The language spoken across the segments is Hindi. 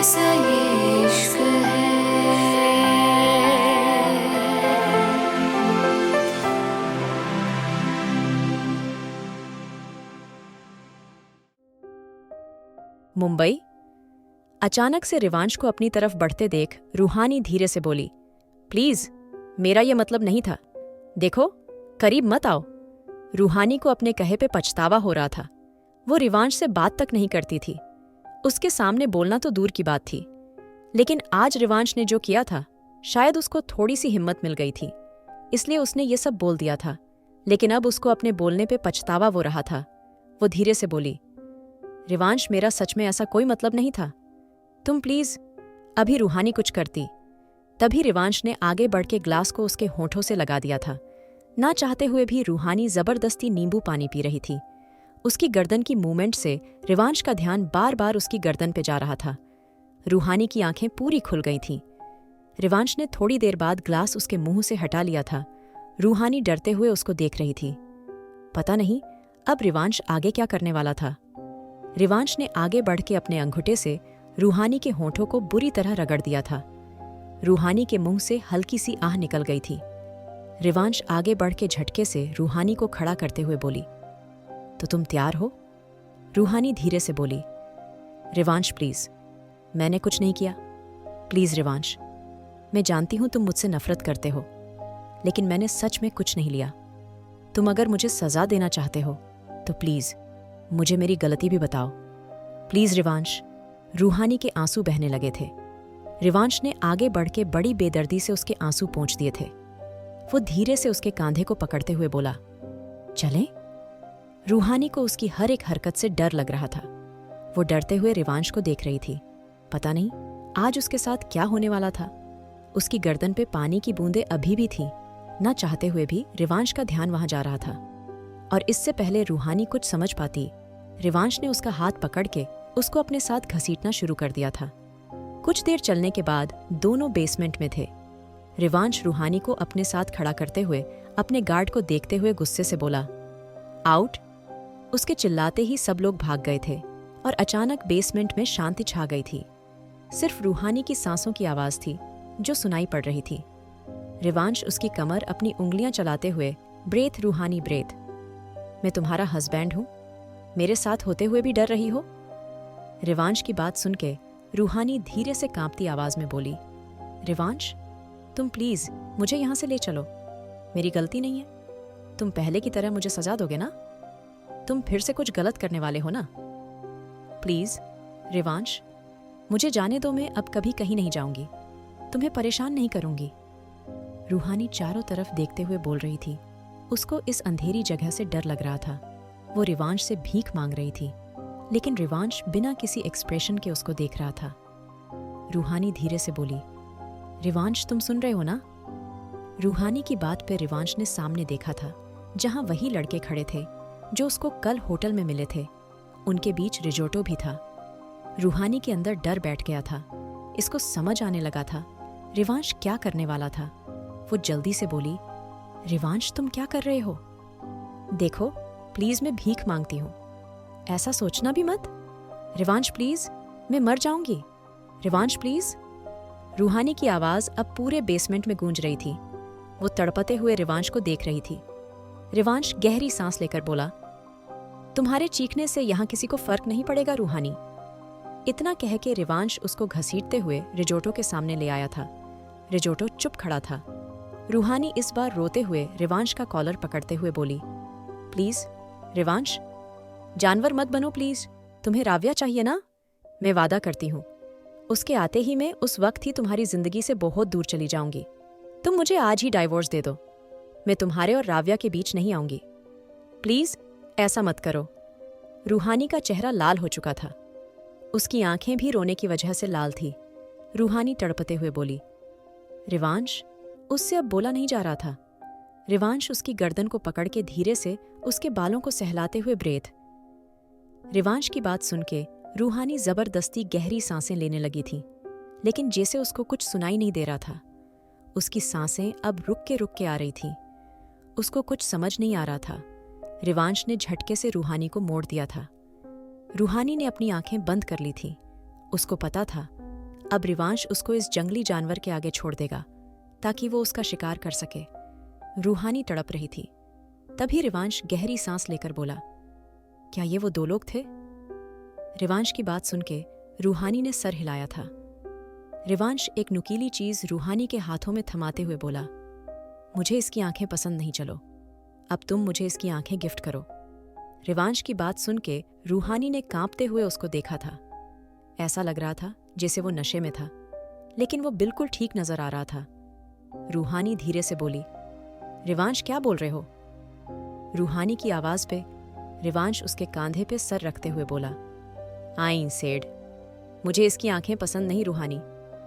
कैसा ये इश्क है। मुंबई। अचानक से रिवांश को अपनी तरफ बढ़ते देख रूहानी धीरे से बोली, प्लीज, मेरा ये मतलब नहीं था। देखो, करीब मत आओ। रूहानी को अपने कहे पे पछतावा हो रहा था। वो रिवांश से बात तक नहीं करती थी। उसके सामने बोलना तो दूर की बात थी, लेकिन आज रिवांश ने जो किया था, शायद उसको थोड़ी सी हिम्मत मिल गई थी, इसलिए उसने ये सब बोल दिया था। लेकिन अब उसको अपने बोलने पे पछतावा हो रहा था। वो धीरे से बोली, रिवांश, मेरा सच में ऐसा कोई मतलब नहीं था। तुम प्लीज। अभी रूहानी कुछ करती, तभी रिवांश ने आगे बढ़ के ग्लास को उसके होठों से लगा दिया था। ना चाहते हुए भी रूहानी जबरदस्ती नींबू पानी पी रही थी। उसकी गर्दन की मूवमेंट से रिवांश का ध्यान बार बार उसकी गर्दन पे जा रहा था। रूहानी की आंखें पूरी खुल गई थीं। रिवांश ने थोड़ी देर बाद ग्लास उसके मुंह से हटा लिया था। रूहानी डरते हुए उसको देख रही थी। पता नहीं अब रिवांश आगे क्या करने वाला था। रिवांश ने आगे बढ़ के अपने अंगूठे से रूहानी के होठों को बुरी तरह रगड़ दिया था। रूहानी के मुंह से हल्की सी आह निकल गई थी। रिवांश आगे बढ़ के झटके से रूहानी को खड़ा करते हुए बोली, तो तुम तैयार हो? रूहानी धीरे से बोली, रिवांश प्लीज, मैंने कुछ नहीं किया। प्लीज रिवांश, मैं जानती हूं तुम मुझसे नफरत करते हो, लेकिन मैंने सच में कुछ नहीं लिया। तुम अगर मुझे सजा देना चाहते हो तो प्लीज मुझे मेरी गलती भी बताओ। प्लीज रिवांश। रूहानी के आंसू बहने लगे थे। रिवांश ने आगे बढ़ के बड़ी बेदर्दी से उसके आंसू पोंछ दिए थे। वो धीरे से उसके कांधे को पकड़ते हुए बोला, चलें? रूहानी को उसकी हर एक हरकत से डर लग रहा था। वो डरते हुए रिवांश को देख रही थी। पता नहीं आज उसके साथ क्या होने वाला था। उसकी गर्दन पे पानी की बूंदें अभी भी थीं। न चाहते हुए भी रिवांश का ध्यान वहां जा रहा था। और इससे पहले रूहानी कुछ समझ पाती, रिवांश ने उसका हाथ पकड़ के उसको अपने साथ घसीटना शुरू कर दिया था। कुछ देर चलने के बाद दोनों बेसमेंट में थे। रिवांश रूहानी को अपने साथ खड़ा करते हुए अपने गार्ड को देखते हुए गुस्से से बोला, आउट। उसके चिल्लाते ही सब लोग भाग गए थे और अचानक बेसमेंट में शांति छा गई थी। सिर्फ रूहानी की सांसों की आवाज थी जो सुनाई पड़ रही थी। रिवांश उसकी कमर अपनी उंगलियां चलाते हुए, ब्रेथ रूहानी ब्रेथ, मैं तुम्हारा हस्बैंड हूं, मेरे साथ होते हुए भी डर रही हो? रिवांश की बात सुन के रूहानी धीरे से कांपती आवाज में बोली, रिवांश, तुम प्लीज मुझे यहां से ले चलो। मेरी गलती नहीं है। तुम पहले की तरह मुझे सजा दोगे ना? तुम फिर से कुछ गलत करने वाले हो ना? प्लीज रिवांश, मुझे जाने दो। मैं अब कभी कहीं नहीं जाऊंगी। तुम्हें परेशान नहीं करूंगी। रूहानी चारों तरफ देखते हुए बोल रही थी। उसको इस अंधेरी जगह से डर लग रहा था। वो रिवांश से भीख मांग रही थी, लेकिन रिवांश बिना किसी एक्सप्रेशन के उसको देख रहा था। रूहानी धीरे से बोली, रिवांश, तुम सुन रहे हो ना? रूहानी की बात पे रिवांश ने सामने देखा था, जहां वही लड़के खड़े थे जो उसको कल होटल में मिले थे। उनके बीच रिजोटो भी था। रूहानी के अंदर डर बैठ गया था। इसको समझ आने लगा था रिवांश क्या करने वाला था। वो जल्दी से बोली, रिवांश, तुम क्या कर रहे हो? देखो, प्लीज मैं भीख मांगती हूँ, ऐसा सोचना भी मत। रिवांश प्लीज, मैं मर जाऊंगी। रिवांश प्लीज। रूहानी की आवाज अब पूरे बेसमेंट में गूंज रही थी। वो तड़पते हुए रिवांश को देख रही थी। रिवांश गहरी सांस लेकर बोला, तुम्हारे चीखने से यहां किसी को फर्क नहीं पड़ेगा रूहानी। इतना कह के रिवांश उसको घसीटते हुए रिजोटो के सामने ले आया था। रिजोटो चुप खड़ा था। रूहानी इस बार रोते हुए रिवांश का कॉलर पकड़ते हुए बोली, प्लीज रिवांश, जानवर मत बनो प्लीज। तुम्हें राव्या चाहिए ना? मैं वादा करती हूँ, उसके आते ही मैं उस वक्त ही तुम्हारी जिंदगी से बहुत दूर चली जाऊंगी। तुम मुझे आज ही डाइवोर्स दे दो। मैं तुम्हारे और राव्या के बीच नहीं आऊंगी। प्लीज ऐसा मत करो। रूहानी का चेहरा लाल हो चुका था। उसकी आंखें भी रोने की वजह से लाल थी। रूहानी तड़पते हुए बोली, रिवांश। उससे अब बोला नहीं जा रहा था। रिवांश उसकी गर्दन को पकड़ के धीरे से उसके बालों को सहलाते हुए ब्रेथ। रिवांश की बात सुन के रूहानी जबरदस्ती गहरी सांसें लेने लगी थी, लेकिन जैसे उसको कुछ सुनाई नहीं दे रहा था। उसकी सांसें अब रुक के आ रही थीं। उसको कुछ समझ नहीं आ रहा था। रिवांश ने झटके से रूहानी को मोड़ दिया था। रूहानी ने अपनी आंखें बंद कर ली थीं। उसको पता था अब रिवांश उसको इस जंगली जानवर के आगे छोड़ देगा ताकि वो उसका शिकार कर सके। रूहानी तड़प रही थी। तभी रिवांश गहरी सांस लेकर बोला, क्या ये वो दो लोग थे? रिवांश की बात सुन के रूहानी ने सर हिलाया था। रिवांश एक नुकीली चीज रूहानी के हाथों में थमाते हुए बोला, मुझे इसकी आंखें पसंद नहीं, चलो अब तुम मुझे इसकी आंखें गिफ्ट करो। रिवांश की बात सुन के रूहानी ने कांपते हुए उसको देखा था। ऐसा लग रहा था जैसे वो नशे में था, लेकिन वो बिल्कुल ठीक नजर आ रहा था। रूहानी धीरे से बोली, रिवांश क्या बोल रहे हो? रूहानी की आवाज पे रिवांश उसके कांधे पे सर रखते हुए बोला, आई सेड, मुझे इसकी आंखें पसंद नहीं रूहानी,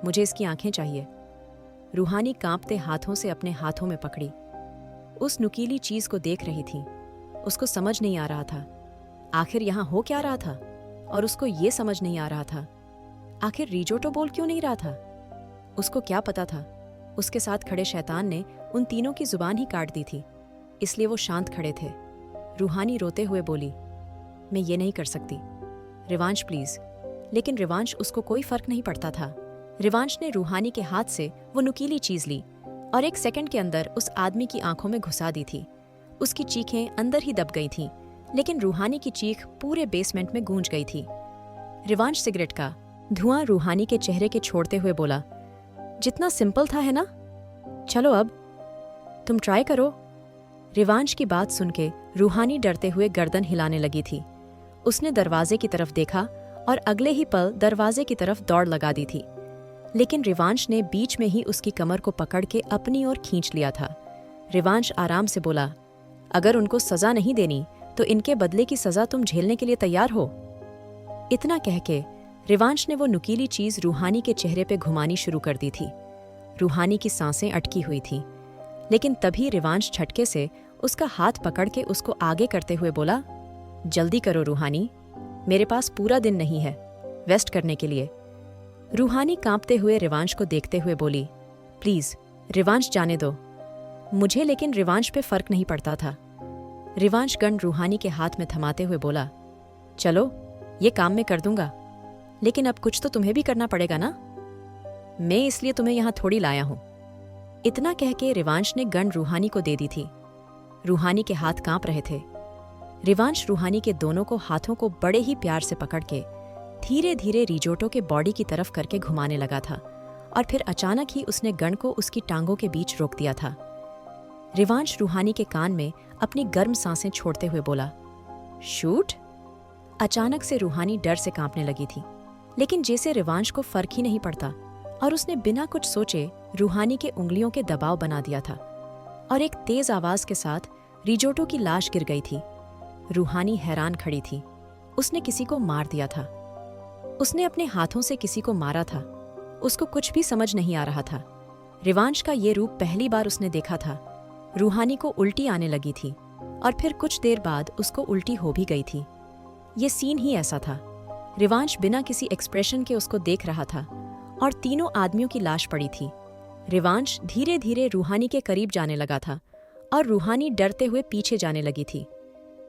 मुझे इसकी आंखें चाहिए। रूहानी कांपते हाथों से अपने हाथों में पकड़ी। उस नुकीली चीज को देख रही थी। उसको समझ नहीं आ रहा था आखिर यहां हो क्या रहा था, और उसको ये समझ नहीं आ रहा था आखिर रिजोटो बोल क्यों नहीं रहा था। उसको क्या पता था उसके साथ खड़े शैतान ने उन तीनों की जुबान ही काट दी थी, इसलिए वो शांत खड़े थे। रूहानी रोते हुए बोली, मैं ये नहीं कर सकती रिवांश, प्लीज। लेकिन रिवांश उसको कोई फर्क नहीं पड़ता था। रिवांश ने रूहानी के हाथ से वो नुकीली चीज ली और 1 सेकंड के अंदर उस आदमी की आंखों में घुसा दी थी। उसकी चीखें अंदर ही दब गई थीं, लेकिन रूहानी की चीख पूरे बेसमेंट में गूंज गई थी। रिवांश सिगरेट का धुआं रूहानी के चेहरे के छोड़ते हुए बोला, जितना सिंपल था है ना, चलो अब तुम ट्राई करो। रिवांश की बात सुन के रूहानी डरते हुए गर्दन हिलाने लगी थी। उसने दरवाजे की तरफ देखा और अगले ही पल दरवाजे की तरफ दौड़ लगा दी थी, लेकिन रिवांश ने बीच में ही उसकी कमर को पकड़ के अपनी ओर खींच लिया था। रिवांश आराम से बोला, अगर उनको सजा नहीं देनी तो इनके बदले की सजा तुम झेलने के लिए तैयार हो? इतना कह के रिवांश ने वो नुकीली चीज रूहानी के चेहरे पे घुमानी शुरू कर दी थी। रूहानी की सांसें अटकी हुई थीं, लेकिन तभी रिवांश झटके से उसका हाथ पकड़ के उसको आगे करते हुए बोला, जल्दी करो रूहानी, मेरे पास पूरा दिन नहीं है वेस्ट करने के लिए। रूहानी कांपते हुए रिवांश को देखते हुए बोली, प्लीज रिवांश जाने दो मुझे। लेकिन रिवांश पे फर्क नहीं पड़ता था। रिवांश गन रूहानी के हाथ में थमाते हुए बोला, चलो ये काम मैं कर दूंगा, लेकिन अब कुछ तो तुम्हें भी करना पड़ेगा ना, मैं इसलिए तुम्हें यहां थोड़ी लाया हूं। इतना कह के रिवांश ने गन रूहानी को दे दी थी। रूहानी के हाथ कांप रहे थे। रिवांश रूहानी के दोनों को हाथों को बड़े ही प्यार से पकड़ के धीरे धीरे रिजोटो के बॉडी की तरफ करके घुमाने लगा था, और फिर अचानक ही उसने गन को उसकी टांगों के बीच रोक दिया था। रिवांश रूहानी के कान में अपनी गर्म सांसें छोड़ते हुए बोला, शूट। अचानक से रूहानी डर से कांपने लगी थी, लेकिन जैसे रिवांश को फर्क ही नहीं पड़ता और उसने बिना कुछ सोचे रूहानी के उंगलियों के दबाव बना दिया था, और एक तेज आवाज के साथ रिजोटो की लाश गिर गई थी। रूहानी हैरान खड़ी थी। उसने किसी को मार दिया था। उसने अपने हाथों से किसी को मारा था। उसको कुछ भी समझ नहीं आ रहा था। रिवांश का ये रूप पहली बार उसने देखा था। रूहानी को उल्टी आने लगी थी, और फिर कुछ देर बाद उसको उल्टी हो भी गई थी। ये सीन ही ऐसा था। रिवांश बिना किसी एक्सप्रेशन के उसको देख रहा था, और तीनों आदमियों की लाश पड़ी थी। रिवांश धीरे धीरे रूहानी के करीब जाने लगा था, और रूहानी डरते हुए पीछे जाने लगी थी।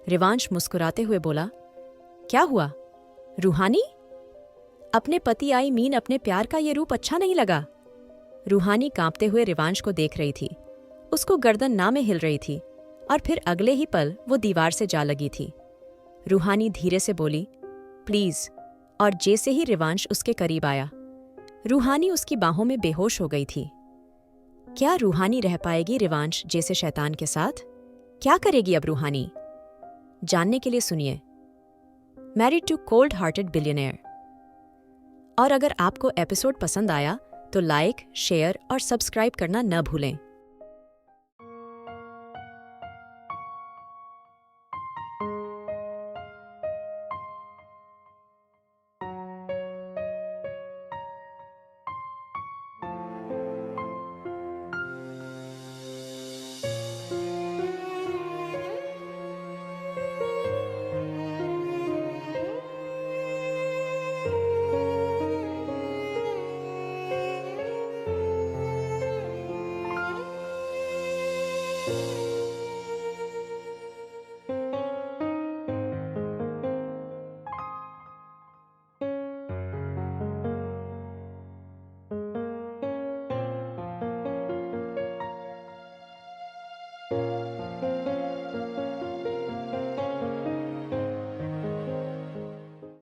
रिवांश मुस्कुराते हुए बोला, क्या हुआ रूहानी? अपने पति आई मीन अपने प्यार का ये रूप अच्छा नहीं लगा? रूहानी कांपते हुए रिवांश को देख रही थी। उसको गर्दन ना में हिल रही थी, और फिर अगले ही पल वो दीवार से जा लगी थी। रूहानी धीरे से बोली, प्लीज, और जैसे ही रिवांश उसके करीब आया, रूहानी उसकी बाहों में बेहोश हो गई थी। क्या रूहानी रह पाएगी रिवांश जैसे शैतान के साथ? क्या करेगी अब रूहानी? जानने के लिए सुनिए married to cold hearted billionaire. और अगर आपको एपिसोड पसंद आया तो लाइक, शेयर और सब्सक्राइब करना न भूलें।